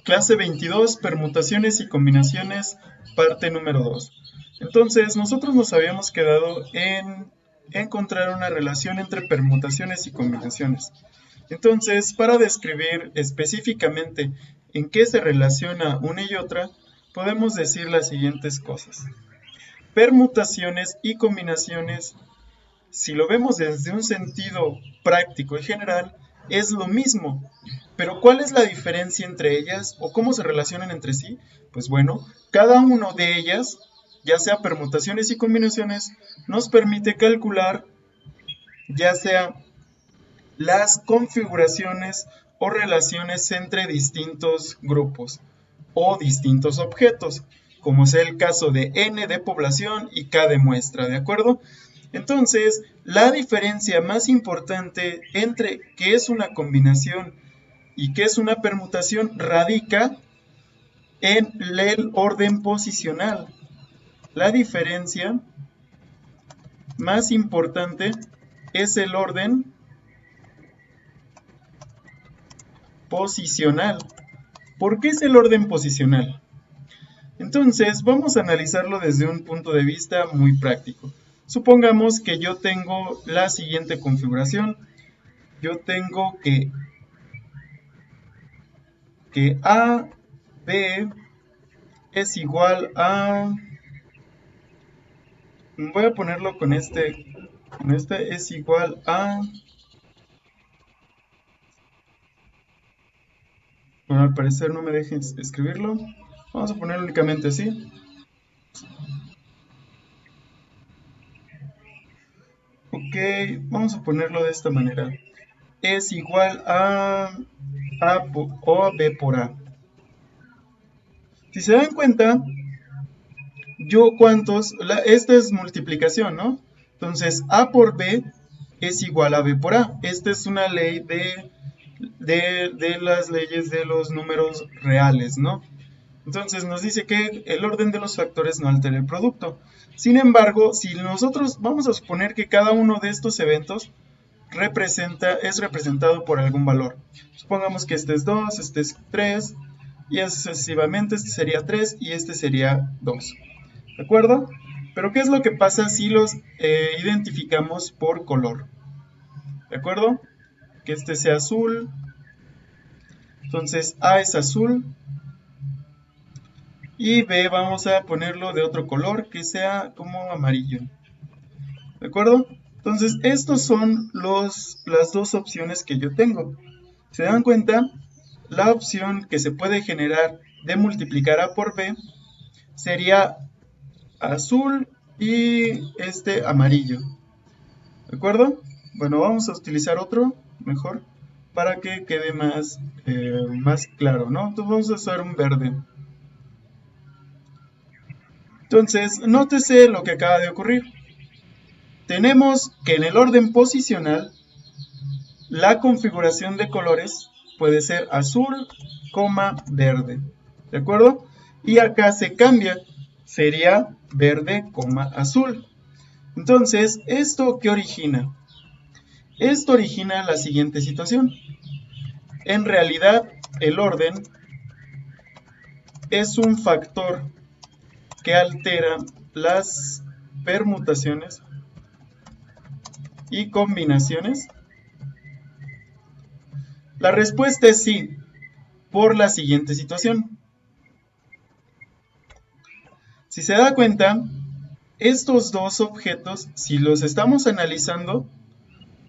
Clase 22, permutaciones y combinaciones, parte número 2. Entonces, nosotros nos habíamos quedado en encontrar una relación entre permutaciones y combinaciones. Entonces, para describir específicamente en qué se relaciona una y otra, podemos decir las siguientes cosas. Permutaciones y combinaciones, si lo vemos desde un sentido práctico y general, es lo mismo. Pero ¿cuál es la diferencia entre ellas o cómo se relacionan entre sí? Pues bueno, cada una de ellas, ya sea permutaciones y combinaciones, nos permite calcular ya sea las configuraciones o relaciones entre distintos grupos o distintos objetos, como sea el caso de n de población y k de muestra, ¿de acuerdo? Entonces, la diferencia más importante entre qué es una combinación y qué es una permutación radica en el orden posicional. La diferencia más importante es el orden posicional. ¿Por qué es el orden posicional? Entonces, vamos a analizarlo desde un punto de vista muy práctico. Supongamos que yo tengo la siguiente configuración. Yo tengo que A, B es igual a... Voy a ponerlo con este es igual a... Bueno, al parecer no me dejen escribirlo. Vamos a ponerlo únicamente así. Ok, vamos a ponerlo de esta manera. Es igual a o a B por A. Si se dan cuenta, yo cuántos, esta es multiplicación, ¿no? Entonces, A por B es igual a B por A. Esta es una ley de las leyes de los números reales, ¿no? Entonces nos dice que el orden de los factores no altera el producto. Sin embargo, si nosotros vamos a suponer que cada uno de estos eventos es representado por algún valor. Supongamos que este es 2, este es 3, y así sucesivamente, este sería 3 y este sería 2. ¿De acuerdo? Pero ¿qué es lo que pasa si los identificamos por color? ¿De acuerdo? Que este sea azul. Entonces A es azul. Y B vamos a ponerlo de otro color que sea como amarillo. ¿De acuerdo? Entonces estos son las dos opciones que yo tengo. ¿Se dan cuenta? La opción que se puede generar de multiplicar A por B sería azul y este amarillo. ¿De acuerdo? Bueno, vamos a utilizar otro mejor para que quede más claro, ¿no? Entonces vamos a usar un verde. Entonces, nótese lo que acaba de ocurrir. Tenemos que en el orden posicional, la configuración de colores puede ser azul, verde. ¿De acuerdo? Y acá se cambia. Sería verde, azul. Entonces, ¿esto qué origina? Esto origina la siguiente situación. En realidad, el orden es un factor que altera las permutaciones y combinaciones. La respuesta es sí, por la siguiente situación. Si se da cuenta, estos dos objetos, si los estamos analizando,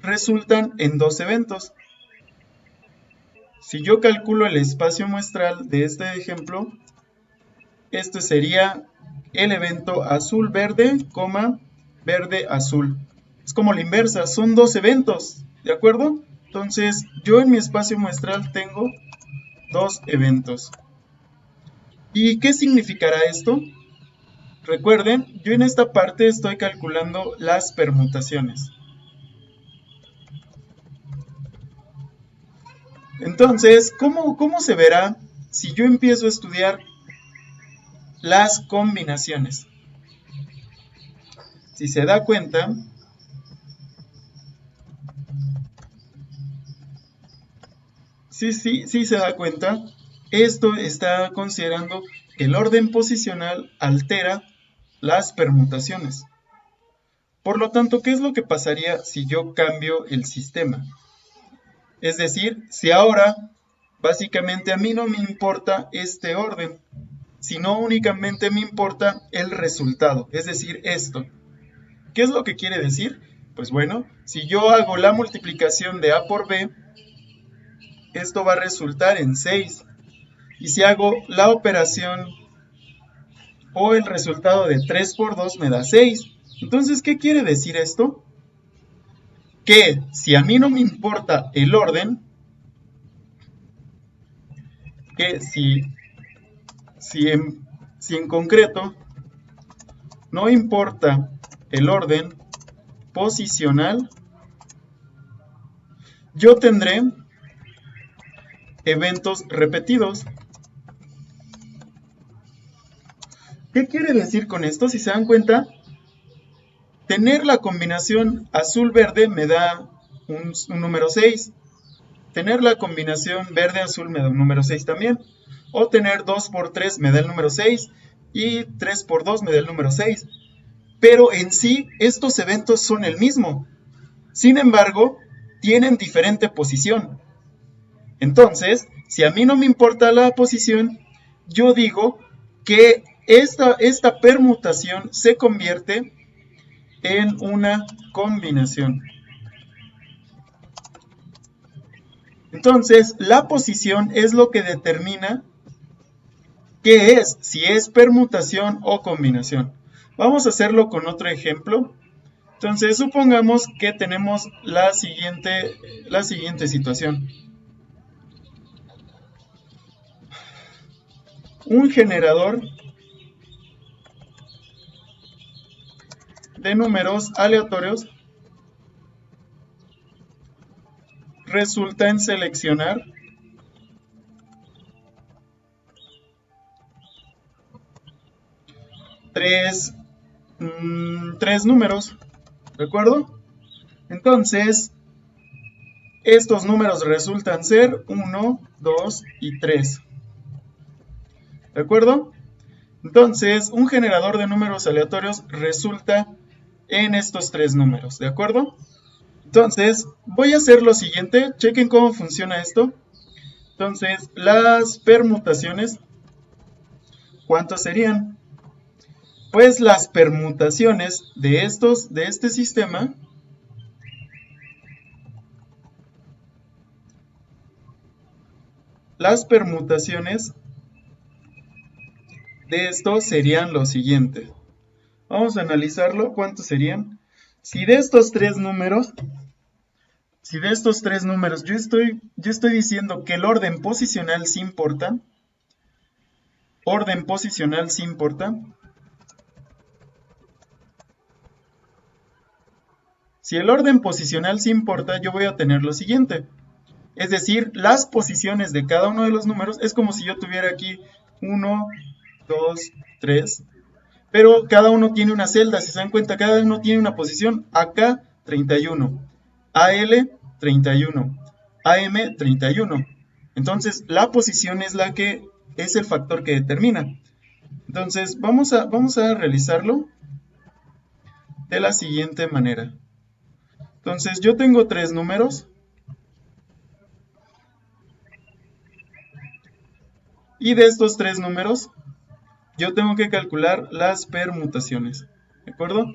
resultan en dos eventos. Si yo calculo el espacio muestral de este ejemplo, este sería el evento azul-verde, verde-azul. Es como la inversa, son dos eventos, ¿de acuerdo? Entonces, yo en mi espacio muestral tengo dos eventos. ¿Y qué significará esto? Recuerden, yo en esta parte estoy calculando las permutaciones. Entonces, ¿cómo se verá si yo empiezo a estudiar las combinaciones? Si se da cuenta, sí se da cuenta esto está considerando que el orden posicional altera las permutaciones. Por lo tanto, ¿qué es lo que pasaría si yo cambio el sistema? Es decir, si ahora básicamente a mí no me importa este orden, sino únicamente me importa el resultado, es decir, esto. ¿Qué es lo que quiere decir? Pues bueno, si yo hago la multiplicación de A por B, esto va a resultar en 6. Y si hago la operación o el resultado de 3 por 2 me da 6. Entonces, ¿qué quiere decir esto? Que si a mí no me importa el orden, que si en concreto no importa el orden posicional, yo tendré eventos repetidos. ¿Qué quiere decir con esto? Si se dan cuenta, tener la combinación azul-verde me da un número 6. Tener la combinación verde-azul me da un número 6 también. O tener 2 por 3 me da el número 6. Y 3 por 2 me da el número 6. Pero en sí, estos eventos son el mismo. Sin embargo, tienen diferente posición. Entonces, si a mí no me importa la posición, yo digo que esta permutación se convierte en una combinación. Entonces, la posición es lo que determina qué es, si es permutación o combinación. Vamos a hacerlo con otro ejemplo. Entonces, supongamos que tenemos la siguiente situación. Un generador de números aleatorios resulta en seleccionar tres números, ¿de acuerdo? Entonces, estos números resultan ser 1, 2 y 3, ¿de acuerdo? Entonces, un generador de números aleatorios resulta en estos tres números, ¿de acuerdo? Entonces, voy a hacer lo siguiente, chequen cómo funciona esto. Entonces, las permutaciones, ¿cuántas serían? Pues las permutaciones de este sistema serían lo siguiente. Vamos a analizarlo, ¿cuántos serían? Si de estos tres números yo estoy diciendo que el orden posicional sí importa, si el orden posicional sí importa, yo voy a tener lo siguiente. Es decir, las posiciones de cada uno de los números es como si yo tuviera aquí 1, 2, 3, pero cada uno tiene una celda, si se dan cuenta, cada uno tiene una posición. Acá 31, AL 31, AM 31. Entonces, la posición es el factor que determina. Entonces, vamos a realizarlo de la siguiente manera. Entonces, yo tengo tres números. Y de estos tres números, yo tengo que calcular las permutaciones. ¿De acuerdo?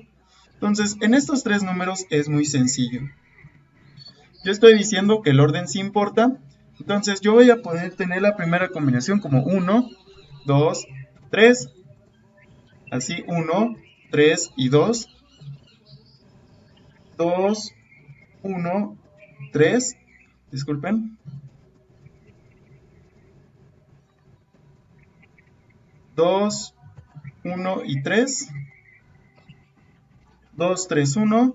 Entonces, en estos tres números es muy sencillo. Yo estoy diciendo que el orden sí importa. Entonces, yo voy a poder tener la primera combinación como 1, 2, 3. Así, 1, 3 y 2. 2, 1, 3. Disculpen. 2, 1 y 3. 2, 3, 1.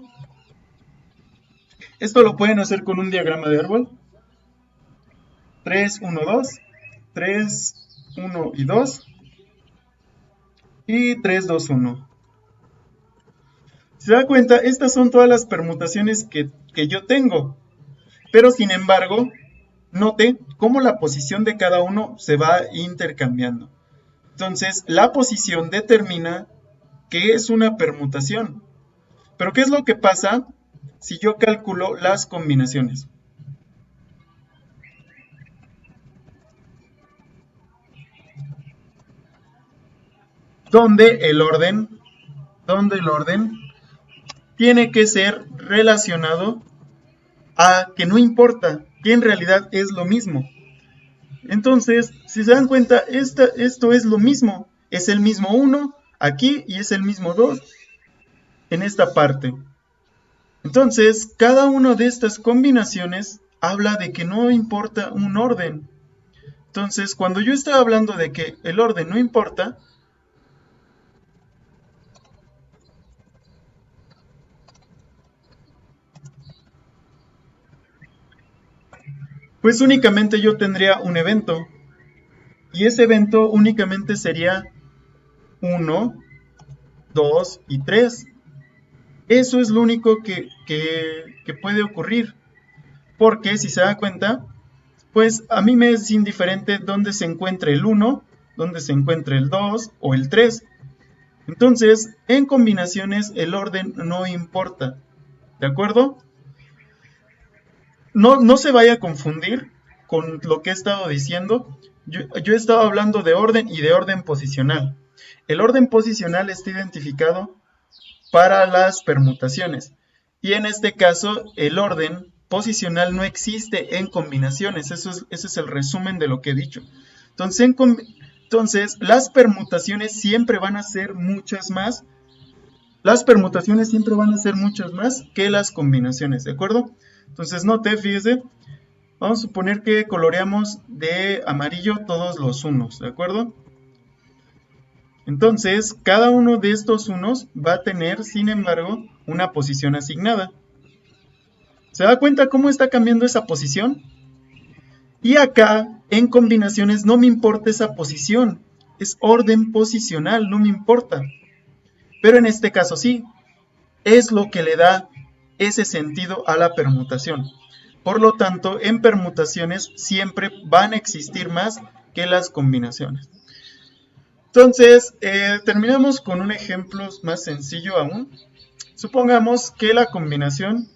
Esto lo pueden hacer con un diagrama de árbol. 3, 1, 2. 3, 1 y 2. Y 3, 2, 1. ¿Se da cuenta? Estas son todas las permutaciones que yo tengo. Pero sin embargo, note cómo la posición de cada uno se va intercambiando. Entonces, la posición determina qué es una permutación. Pero ¿qué es lo que pasa si yo calculo las combinaciones? Donde el orden tiene que ser relacionado a que no importa, que en realidad es lo mismo. Entonces, si se dan cuenta, esto es lo mismo. Es el mismo 1 aquí y es el mismo 2 en esta parte. Entonces, cada una de estas combinaciones habla de que no importa un orden. Entonces, cuando yo estoy hablando de que el orden no importa, pues únicamente yo tendría un evento. Y ese evento únicamente sería 1, 2 y 3. Eso es lo único que puede ocurrir. Porque si se da cuenta, pues a mí me es indiferente dónde se encuentre el 1, dónde se encuentre el 2 o el 3. Entonces, en combinaciones el orden no importa. ¿De acuerdo? No se vaya a confundir con lo que he estado diciendo. Yo he estado hablando de orden y de orden posicional. El orden posicional está identificado para las permutaciones. Y en este caso, el orden posicional no existe en combinaciones. Ese es el resumen de lo que he dicho. Entonces, las permutaciones siempre van a ser muchas más. Las permutaciones siempre van a ser muchas más que las combinaciones, ¿de acuerdo? Entonces, fíjese, vamos a suponer que coloreamos de amarillo todos los unos, ¿de acuerdo? Entonces, cada uno de estos unos va a tener, sin embargo, una posición asignada. ¿Se da cuenta cómo está cambiando esa posición? Y acá, en combinaciones, no me importa esa posición. Es orden posicional, no me importa. Pero en este caso sí, es lo que le da ese sentido a la permutación. Por lo tanto, en permutaciones siempre van a existir más que las combinaciones. Entonces, terminamos con un ejemplo más sencillo aún. Supongamos que la combinación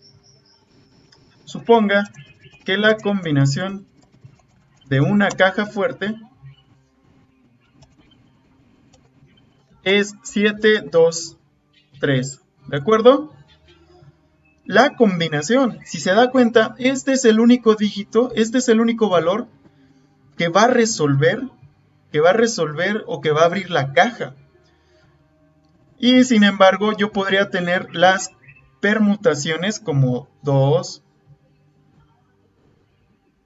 de una caja fuerte es 7, 2, 3. ¿De acuerdo? La combinación, si se da cuenta, este es el único dígito, este es el único valor que va a resolver o que va a abrir la caja. Y sin embargo, yo podría tener las permutaciones como 2,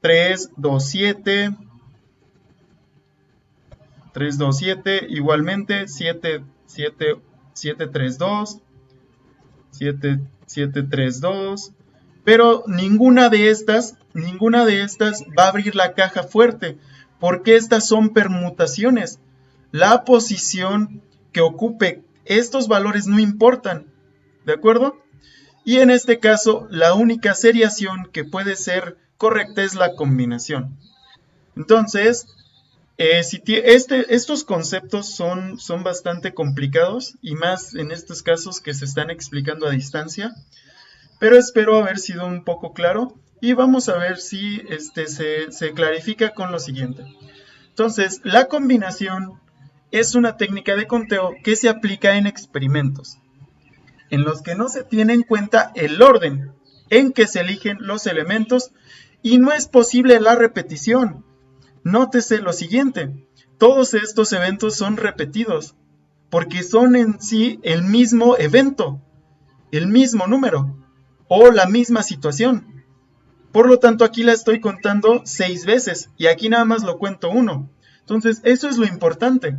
3, 2, 7, 3, 2, 7, igualmente 7, 7, 7, 3, 2, 7, 7, 3, 2, pero ninguna de estas va a abrir la caja fuerte, porque estas son permutaciones. La posición que ocupe estos valores no importan, ¿de acuerdo? Y en este caso, la única seriación que puede ser correcta es la combinación. Entonces, estos conceptos son bastante complicados, y más en estos casos que se están explicando a distancia, pero espero haber sido un poco claro, y vamos a ver si se clarifica con lo siguiente. Entonces, la combinación es una técnica de conteo que se aplica en experimentos, en los que no se tiene en cuenta el orden en que se eligen los elementos y no es posible la repetición. Nótese lo siguiente, todos estos eventos son repetidos, porque son en sí el mismo evento, el mismo número, o la misma situación. Por lo tanto, aquí la estoy contando 6 veces, y aquí nada más lo cuento 1. Entonces, eso es lo importante,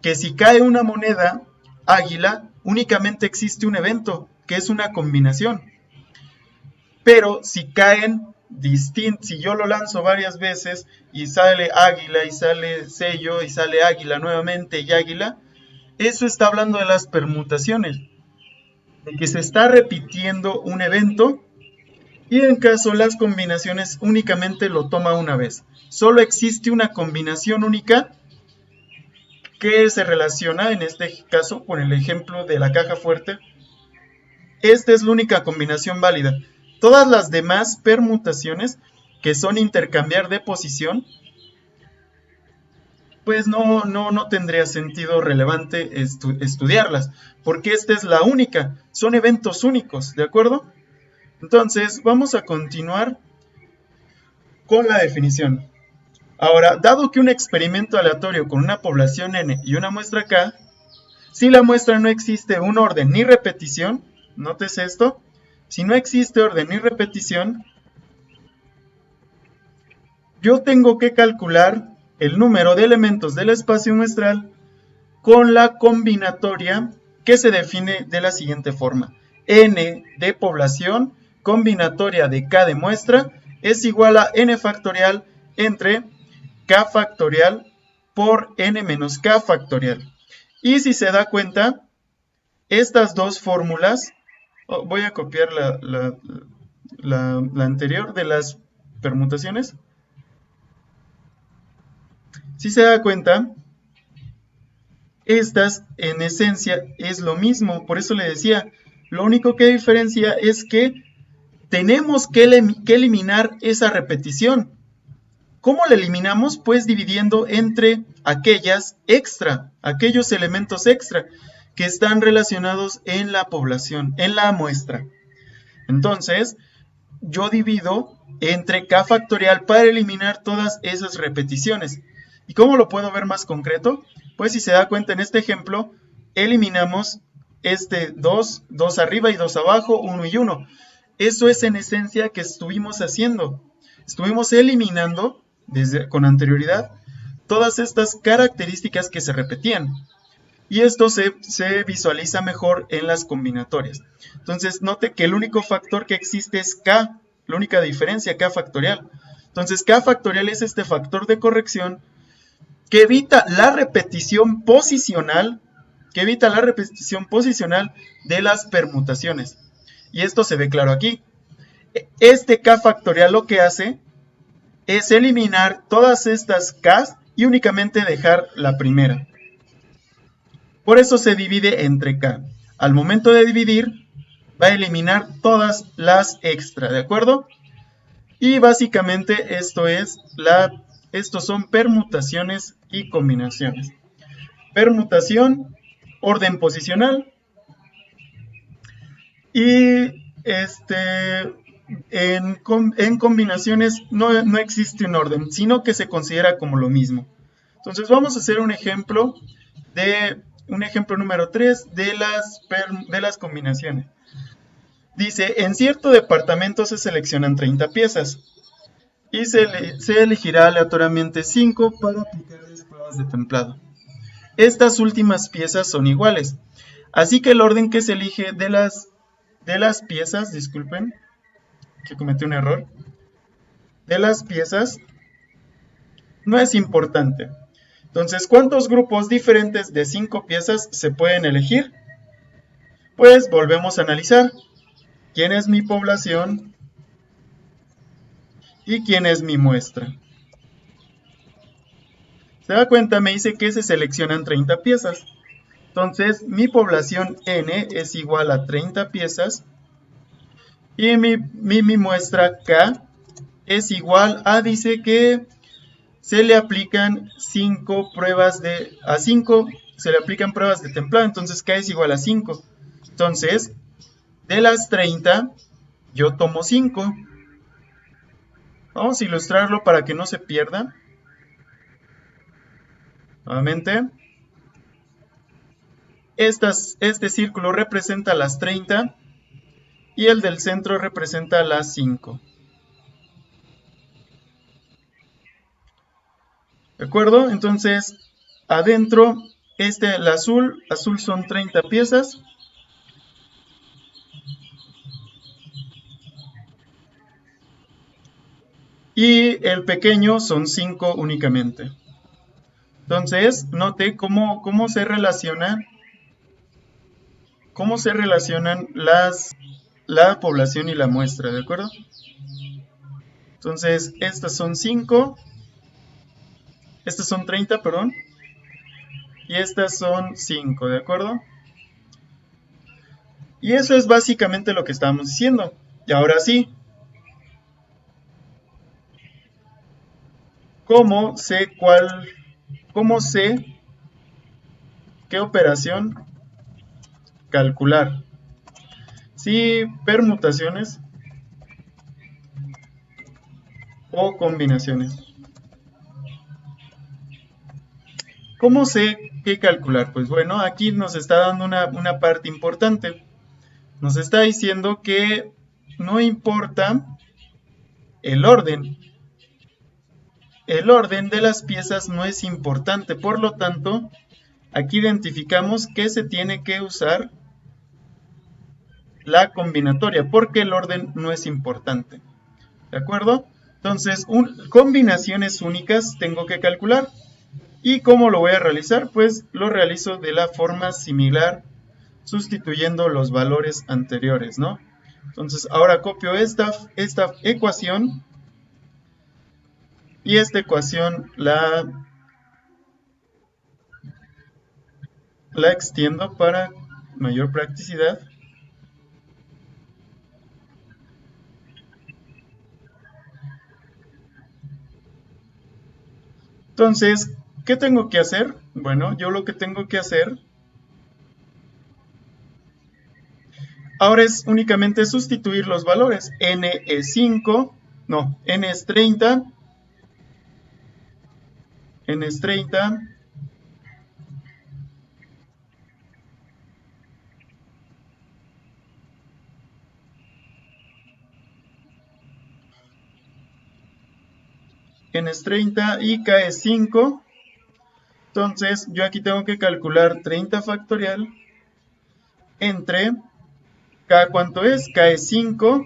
que si cae una moneda águila, únicamente existe un evento, que es una combinación. Pero si si yo lo lanzo varias veces y sale águila y sale sello y sale águila nuevamente y águila, eso está hablando de las permutaciones, de que se está repitiendo un evento Y en caso las combinaciones únicamente lo toma una vez. Solo existe una combinación única que se relaciona en este caso con el ejemplo de la caja fuerte. Esta es la única combinación válida. Todas las demás permutaciones, que son intercambiar de posición, pues no tendría sentido relevante estudiarlas, porque esta es la única, son eventos únicos, ¿de acuerdo? Entonces, vamos a continuar con la definición. Ahora, dado que un experimento aleatorio con una población n y una muestra k, si la muestra no existe un orden ni repetición, nótese esto, si no existe orden ni repetición, yo tengo que calcular el número de elementos del espacio muestral con la combinatoria que se define de la siguiente forma. N de población, combinatoria de k de muestra, es igual a n factorial entre k factorial por n menos k factorial. Y si se da cuenta, estas dos fórmulas, voy a copiar la anterior de las permutaciones. Si se da cuenta, estas en esencia es lo mismo, por eso le decía, lo único que diferencia es que tenemos que eliminar esa repetición. ¿Cómo la eliminamos? Pues dividiendo entre aquellas extra, aquellos elementos extra que están relacionados en la población, en la muestra. Entonces, yo divido entre k factorial para eliminar todas esas repeticiones. ¿Y cómo lo puedo ver más concreto? Pues si se da cuenta en este ejemplo, eliminamos este 2, 2 arriba y 2 abajo, 1 y 1. Eso es en esencia que estuvimos haciendo. Estuvimos eliminando con anterioridad todas estas características que se repetían. Y esto se visualiza mejor en las combinatorias. Entonces, note que el único factor que existe es k, la única diferencia, k factorial. Entonces, k factorial es este factor de corrección que evita la repetición posicional, de las permutaciones. Y esto se ve claro aquí. Este k factorial lo que hace es eliminar todas estas k y únicamente dejar la primera. Por eso se divide entre k. Al momento de dividir, va a eliminar todas las extra, ¿de acuerdo? Y básicamente estos son permutaciones y combinaciones. Permutación, orden posicional. Y en combinaciones no existe un orden, sino que se considera como lo mismo. Entonces vamos a hacer un ejemplo número 3 de las combinaciones. Dice, en cierto departamento se seleccionan 30 piezas y se elegirá aleatoriamente 5 para aplicarles pruebas de templado. Estas últimas piezas son iguales, así que el orden que se elige de las piezas, disculpen, que cometí un error, de las piezas no es importante. Entonces, ¿cuántos grupos diferentes de 5 piezas se pueden elegir? Pues volvemos a analizar. ¿Quién es mi población? ¿Y quién es mi muestra? ¿Se da cuenta? Me dice que se seleccionan 30 piezas. Entonces, mi población n es igual a 30 piezas. Y mi muestra k es igual a, dice que se le aplican 5 pruebas se le aplican pruebas de templado, entonces k es igual a 5. Entonces, de las 30, yo tomo 5. Vamos a ilustrarlo para que no se pierda. Nuevamente, este círculo representa las 30 y el del centro representa las 5. ¿De acuerdo? Entonces, adentro, el azul son 30 piezas. Y el pequeño son 5 únicamente. Entonces, note cómo se relacionan la población y la muestra, ¿de acuerdo? Entonces, estas son 5, estas son 30, perdón, y estas son 5, ¿de acuerdo? Y eso es básicamente lo que estábamos diciendo. Y ahora sí, ¿cómo sé qué operación calcular? Si permutaciones o combinaciones. ¿Cómo sé qué calcular? Pues bueno, aquí nos está dando una parte importante. Nos está diciendo que no importa el orden. El orden de las piezas no es importante. Por lo tanto, aquí identificamos que se tiene que usar la combinatoria, porque el orden no es importante. ¿De acuerdo? Entonces, combinaciones únicas tengo que calcular. ¿Y cómo lo voy a realizar? Pues lo realizo de la forma similar, sustituyendo los valores anteriores, ¿no? Entonces, ahora copio esta ecuación y esta ecuación la extiendo para mayor practicidad. Entonces, ¿qué tengo que hacer? Bueno, yo lo que tengo que hacer ahora es únicamente sustituir los valores. N es 5, no, N es 30, N es 30, N es 30 y K es 5. Entonces, yo aquí tengo que calcular 30 factorial entre K, ¿cuánto es? K es 5,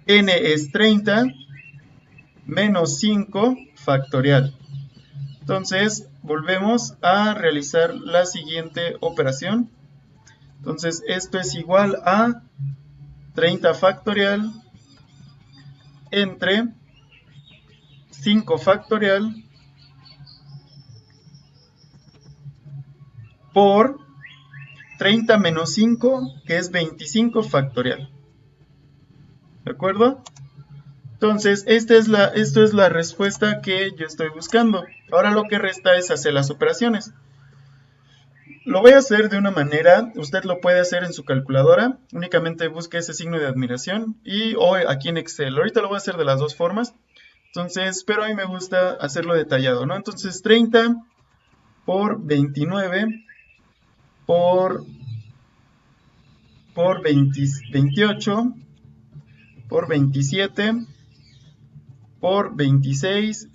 N es 30, menos 5 factorial. Entonces, volvemos a realizar la siguiente operación. Entonces, esto es igual a 30 factorial entre 5 factorial por 30 menos 5, que es 25 factorial. ¿De acuerdo? Entonces, esto es la respuesta que yo estoy buscando. Ahora lo que resta es hacer las operaciones. Lo voy a hacer de una manera, usted lo puede hacer en su calculadora, únicamente busque ese signo de admiración o aquí en Excel. Ahorita lo voy a hacer de las dos formas, entonces, pero a mí me gusta hacerlo detallado, ¿no? Entonces, 30 por 29 por 28 por 27 por 26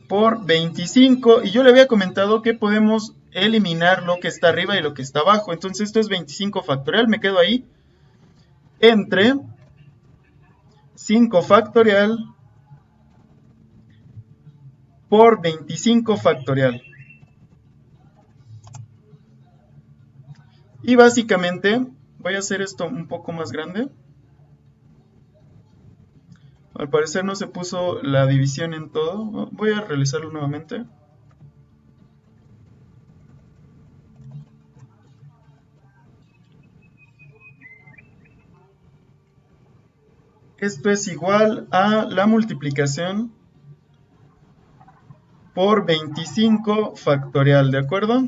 por 25, y yo le había comentado que podemos eliminar lo que está arriba y lo que está abajo. Entonces esto es 25 factorial, me quedo ahí, entre 5 factorial por 25 factorial. Y básicamente voy a hacer esto un poco más grande. Al parecer no se puso la división en todo. Voy a realizarlo nuevamente. Esto es igual a la multiplicación por 25 factorial, ¿de acuerdo?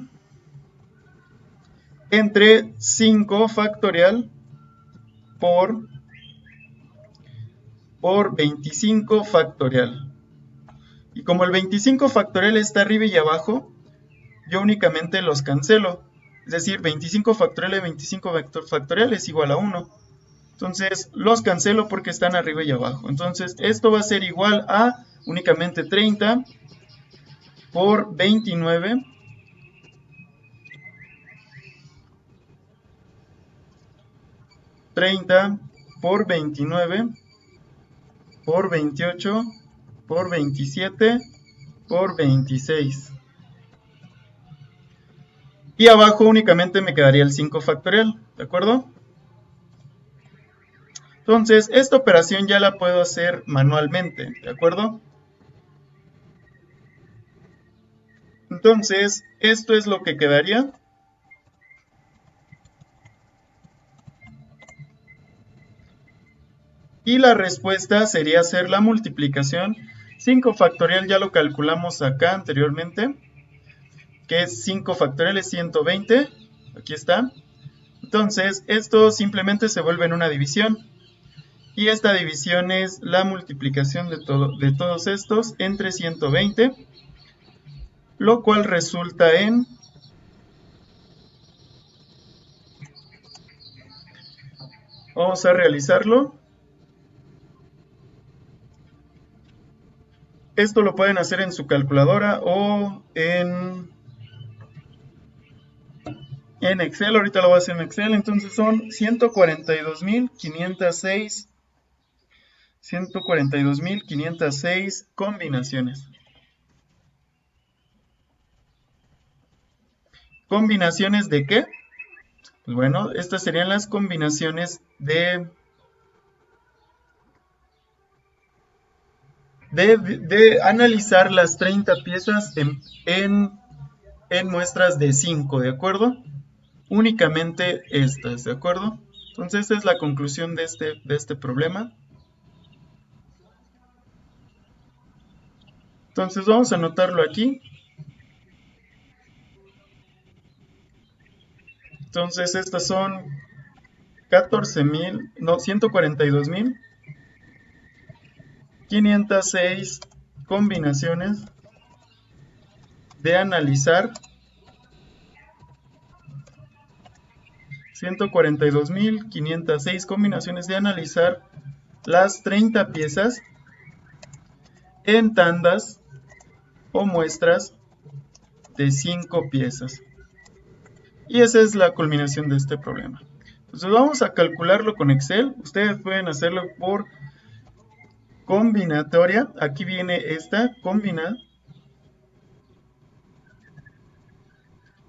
Entre 5 factorial por 25 factorial. Y como el 25 factorial está arriba y abajo, yo únicamente los cancelo. Es decir, 25 factorial de 25 factorial es igual a 1. Entonces los cancelo porque están arriba y abajo. Entonces esto va a ser igual a únicamente 30 por 29 30 por 29 por 28 por 27 por 26. Y abajo únicamente me quedaría el 5 factorial, ¿de acuerdo? Entonces, esta operación ya la puedo hacer manualmente, ¿de acuerdo? Entonces, esto es lo que quedaría. Y la respuesta sería hacer la multiplicación. 5 factorial ya lo calculamos acá anteriormente, que es 5 factorial es 120. Aquí está. Entonces, esto simplemente se vuelve en una división. Y esta división es la multiplicación de todos estos entre 120, lo cual resulta en... Vamos a realizarlo. Esto lo pueden hacer en su calculadora o en Excel. Ahorita lo voy a hacer en Excel. Entonces son 142.506 combinaciones. ¿Combinaciones de qué? Pues bueno, estas serían las combinaciones de analizar las 30 piezas en muestras de 5, ¿de acuerdo? Únicamente estas, ¿de acuerdo? Entonces esta es la conclusión de este problema. Entonces vamos a anotarlo aquí. Entonces estas son 142.506 combinaciones de analizar 142.506 combinaciones de analizar las 30 piezas en tandas o muestras de 5 piezas. Y esa es la culminación de este problema. Entonces vamos a calcularlo con Excel. Ustedes pueden hacerlo por combinatoria. Aquí viene esta, combinar.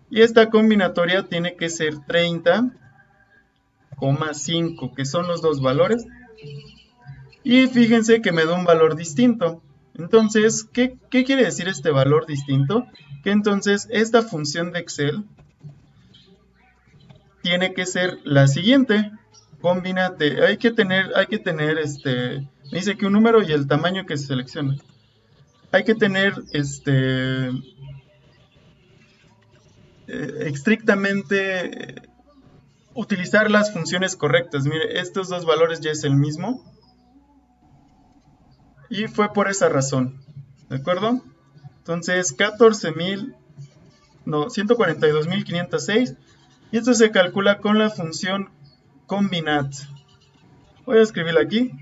Y esta combinatoria tiene que ser 30,5, que son los dos valores. Y fíjense que me da un valor distinto. Entonces, ¿qué quiere decir este valor distinto? Que entonces esta función de Excel tiene que ser la siguiente. Combinate. Hay que tener me dice que un número y el tamaño que se selecciona. Hay que tener estrictamente utilizar las funciones correctas. Mire, estos dos valores ya es el mismo. Y fue por esa razón. ¿De acuerdo? Entonces, 142.506. Y esto se calcula con la función combinat. Voy a escribirla aquí.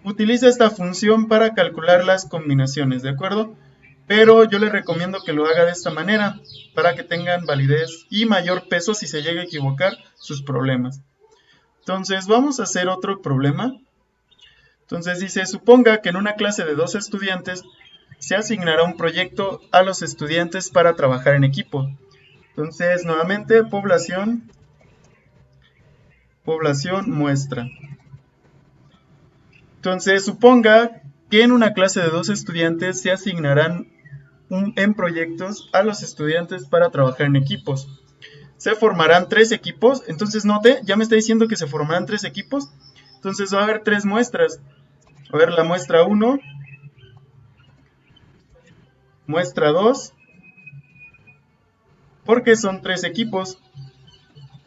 Utiliza esta función para calcular las combinaciones, ¿de acuerdo? Pero yo les recomiendo que lo haga de esta manera para que tengan validez y mayor peso si se llega a equivocar sus problemas. Entonces vamos a hacer otro problema. Entonces dice, suponga que en una clase de 2 estudiantes se asignará un proyecto a los estudiantes para trabajar en equipo. Entonces nuevamente población muestra. Entonces suponga que en una clase de 2 estudiantes se asignarán en proyectos a los estudiantes para trabajar en equipos. Se formarán 3 equipos. Entonces note, ya me está diciendo que se formarán 3 equipos. Entonces va a haber 3 muestras. A ver, la muestra 1, muestra 2, porque son 3 equipos.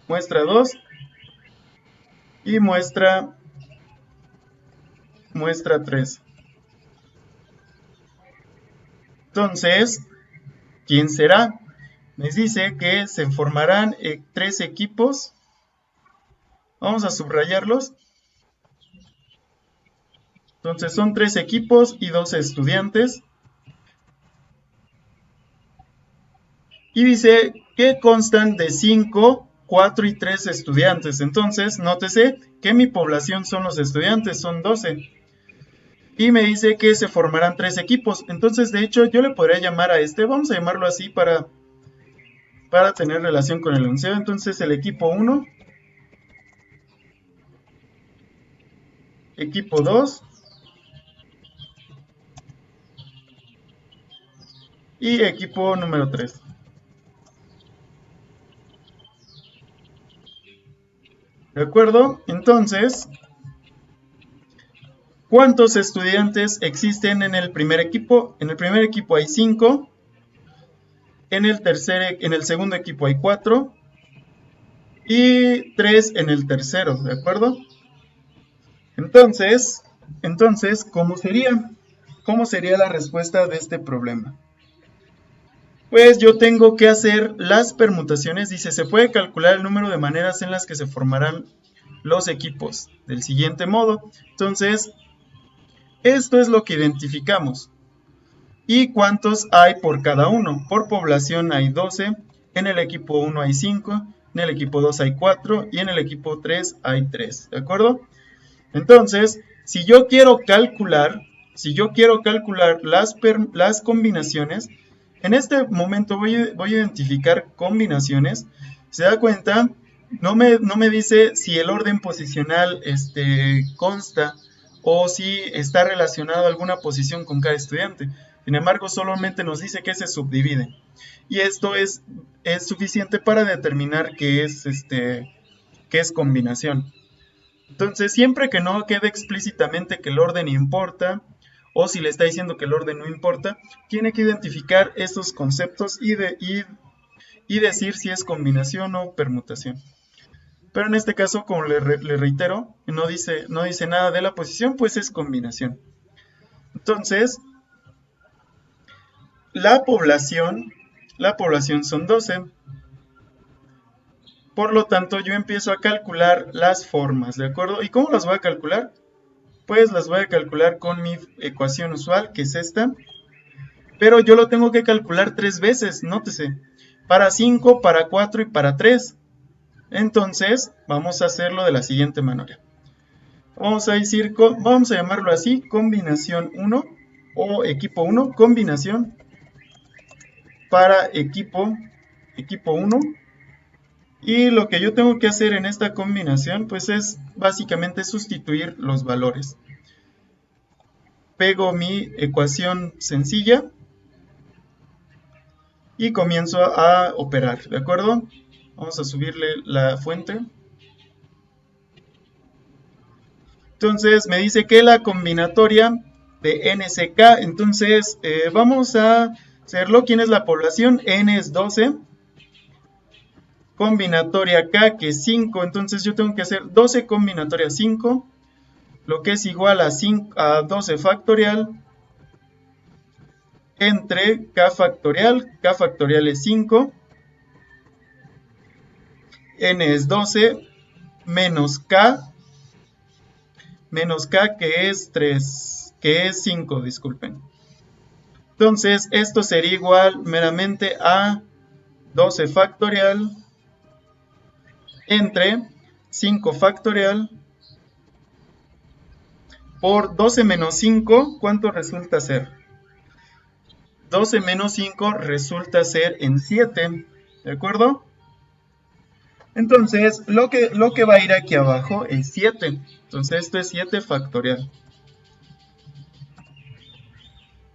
Muestra 2 y muestra 3. Entonces, ¿quién será? Me dice que se formarán 3 equipos. Vamos a subrayarlos. Entonces son 3 equipos y 2 estudiantes. Y dice que constan de 5, 4 y 3 estudiantes. Entonces, nótese que mi población son los estudiantes, son 12. Y me dice que se formarán 3 equipos. Entonces, de hecho, yo le podría llamar a vamos a llamarlo así para tener relación con el enunciado. Entonces, el equipo 1 equipo 2 y equipo número 3. ¿De acuerdo? Entonces, ¿cuántos estudiantes existen en el primer equipo? En el primer equipo hay 5. En el segundo equipo hay 4. Y 3 en el tercero, ¿de acuerdo? Entonces, ¿cómo sería? ¿Cómo sería la respuesta de este problema? Pues yo tengo que hacer las permutaciones. Dice, se puede calcular el número de maneras en las que se formarán los equipos del siguiente modo. Entonces, esto es lo que identificamos. ¿Y cuántos hay por cada uno? Por población hay 12, en el equipo 1 hay 5, en el equipo 2 hay 4 y en el equipo 3 hay 3, ¿de acuerdo? Entonces, si yo quiero calcular las combinaciones, en este momento voy a identificar combinaciones. ¿Se da cuenta? No me dice si el orden posicional consta o si está relacionado a alguna posición con cada estudiante. Sin embargo, solamente nos dice que se subdivide. Y esto es suficiente para determinar qué es combinación. Entonces, siempre que no quede explícitamente que el orden importa, o si le está diciendo que el orden no importa, tiene que identificar estos conceptos y decir si es combinación o permutación. Pero en este caso, como le reitero, no dice nada de la posición, pues es combinación. Entonces, la población son 12. Por lo tanto, yo empiezo a calcular las formas, ¿de acuerdo? ¿Y cómo las voy a calcular? Pues las voy a calcular con mi ecuación usual, que es esta. Pero yo lo tengo que calcular 3 veces, nótese. Para 5, para 4 y para 3. Entonces, vamos a hacerlo de la siguiente manera. Vamos a llamarlo así, combinación 1 o equipo 1, combinación para equipo 1. Y lo que yo tengo que hacer en esta combinación, pues es básicamente sustituir los valores. Pego mi ecuación sencilla y comienzo a operar, ¿de acuerdo? Vamos a subirle la fuente. Entonces me dice que la combinatoria de NSK, entonces vamos a hacerlo. ¿Quién es la población? N es 12. Combinatoria K, que es 5, entonces yo tengo que hacer 12 combinatoria 5, lo que es igual a 12 factorial entre K factorial es 5, N es 12, menos K que es 3, que es 5, disculpen. Entonces esto sería igual meramente a 12 factorial entre 5 factorial por 12 menos 5, ¿cuánto resulta ser? 12 menos 5 resulta ser en 7, ¿de acuerdo? Entonces, lo que va a ir aquí abajo es 7. Entonces, esto es 7 factorial.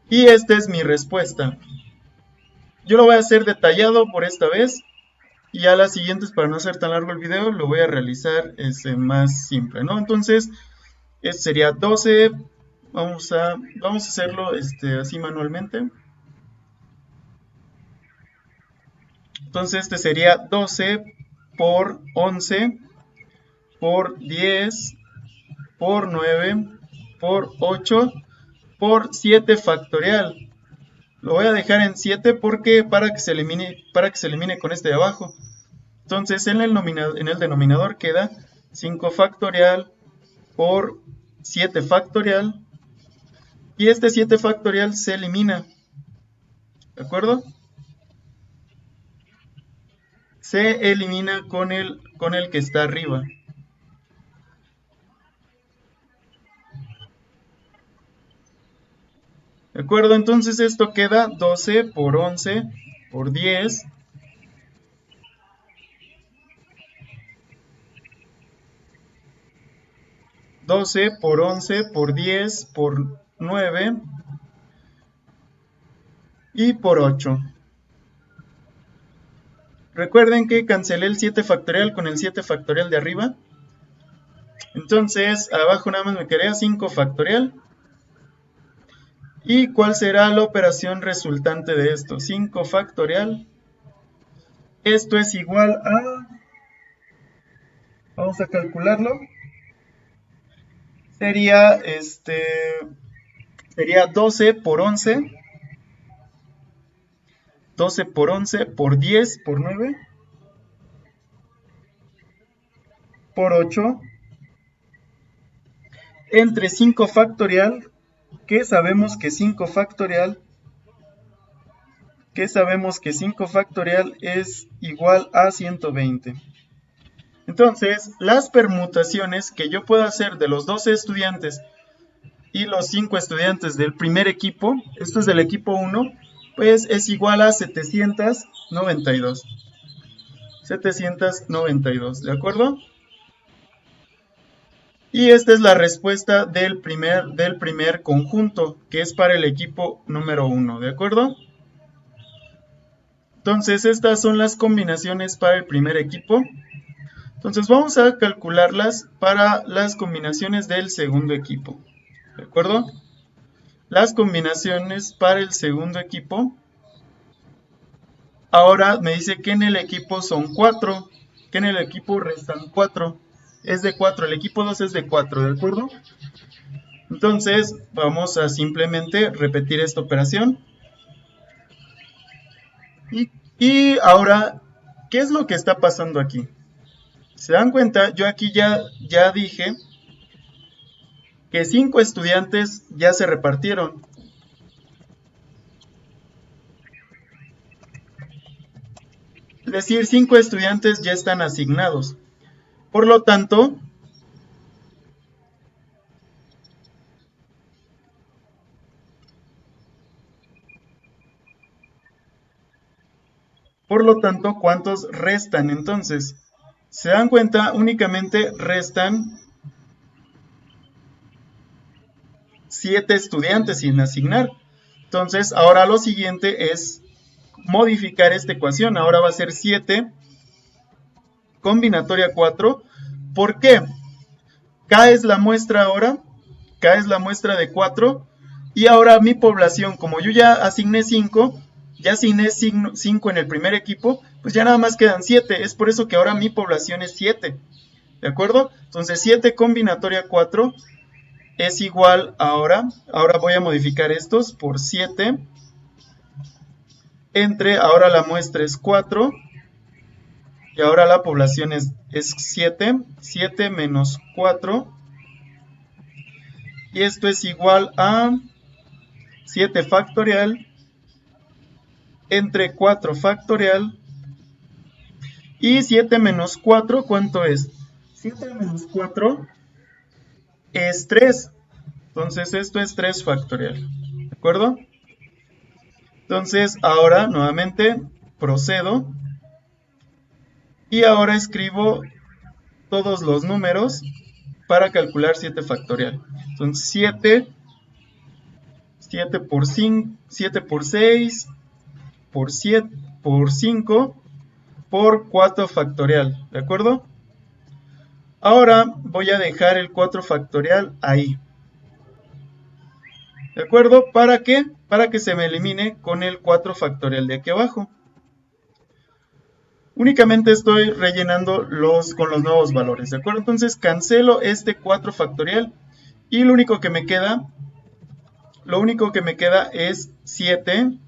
Y esta es mi respuesta. Yo lo voy a hacer detallado por esta vez. Y a las siguientes, para no hacer tan largo el video, lo voy a realizar más simple, ¿no? Entonces, este sería 12. Vamos a hacerlo así manualmente. Entonces, este sería 12 por 11 por 10 por 9 por 8 por 7 factorial. Lo voy a dejar en 7 porque para que se elimine con este de abajo. Entonces en el denominador queda 5 factorial por 7 factorial y este 7 factorial se elimina. ¿De acuerdo? Se elimina con el que está arriba. ¿De acuerdo? Entonces esto queda 12 por 11 por 10 12 por 11 por 10 por 9 y por 8. Recuerden que cancelé el 7 factorial con el 7 factorial de arriba. Entonces, abajo nada más me quedaría 5 factorial. ¿Y cuál será la operación resultante de esto? 5 factorial. Esto es igual a... Vamos a calcularlo. Sería 12 por 11. 12 por 11 por 10 por 9 por 8 entre 5 factorial, que sabemos que 5 factorial es igual a 120. Entonces, las permutaciones que yo puedo hacer de los 12 estudiantes y los 5 estudiantes del primer equipo, esto es del equipo 1, pues es igual a 792. 792, ¿de acuerdo? Y esta es la respuesta del primer conjunto, que es para el equipo número 1, ¿de acuerdo? Entonces, estas son las combinaciones para el primer equipo. Entonces, vamos a calcularlas para las combinaciones del segundo equipo, ¿de acuerdo? Las combinaciones para el segundo equipo. Ahora me dice que en el equipo son 4, que en el equipo restan 4. Es de 4, el equipo 2 es de 4, ¿de acuerdo? Entonces, vamos a simplemente repetir esta operación. Y ahora, ¿qué es lo que está pasando aquí? ¿Se dan cuenta? Yo aquí ya dije que 5 estudiantes ya se repartieron. Es decir, 5 estudiantes ya están asignados. Por lo tanto, ¿cuántos restan entonces? ¿Se dan cuenta? Únicamente restan 7 estudiantes sin asignar. Entonces, ahora lo siguiente es modificar esta ecuación. Ahora va a ser 7 combinatoria 4. ¿Por qué? K es la muestra ahora. K es la muestra de 4. Y ahora mi población, como yo ya asigné 5, ya asigné 5 en el primer equipo, pues ya nada más quedan 7. Es por eso que ahora mi población es 7. ¿De acuerdo? Entonces 7 combinatoria 4 es igual ahora voy a modificar estos por 7. Ahora la muestra es 4. Y ahora la población es 7. 7 menos 4. Y esto es igual a 7 factorial entre 4 factorial. Y 7 menos 4, ¿cuánto es? 7 menos 4 es 3. Entonces esto es 3 factorial. ¿De acuerdo? Entonces ahora nuevamente procedo. Y ahora escribo todos los números para calcular 7 factorial. Entonces 7 por 5, 7 por 6, por 7, por 5, por 4 factorial, ¿de acuerdo? Ahora voy a dejar el 4 factorial ahí. ¿De acuerdo? ¿Para qué? Para que se me elimine con el 4 factorial de aquí abajo. Únicamente estoy rellenando con los nuevos valores, ¿de acuerdo? Entonces cancelo este 4 factorial y lo único que me queda es 7.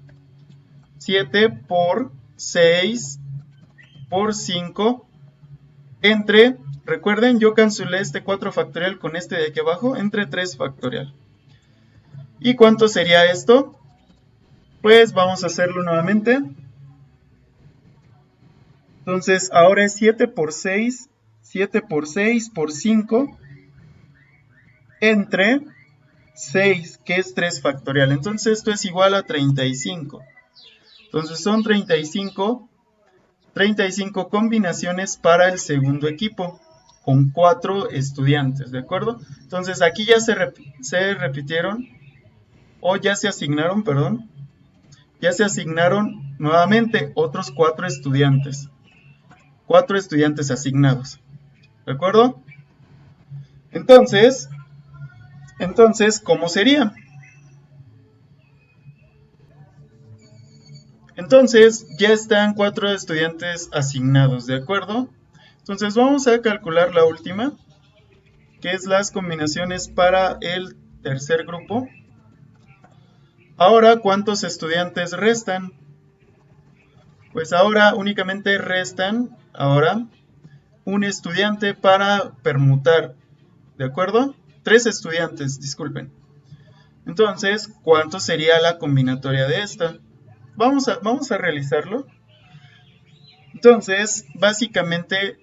7 por 6 por 5 entre, recuerden, yo cancelé este 4 factorial con este de aquí abajo, entre 3 factorial. ¿Y cuánto sería esto? Pues vamos a hacerlo nuevamente. Entonces ahora es 7 por 6 por 5 entre 6, que es 3 factorial. Entonces esto es igual a 35. Entonces son 35 combinaciones para el segundo equipo. con 4 estudiantes, ¿de acuerdo? Entonces aquí ya se repitieron, o ya se asignaron, perdón, ya se asignaron nuevamente otros 4 estudiantes. 4 estudiantes asignados, ¿de acuerdo? Entonces, ¿cómo sería? Entonces, ya están 4 estudiantes asignados, ¿de acuerdo? Entonces, vamos a calcular la última, que es las combinaciones para el tercer grupo. Ahora, ¿cuántos estudiantes restan? Pues ahora únicamente restan, ahora, un estudiante para permutar, ¿de acuerdo? 3 estudiantes, disculpen. Entonces, ¿cuánto sería la combinatoria de esta? Vamos a realizarlo. Entonces, básicamente,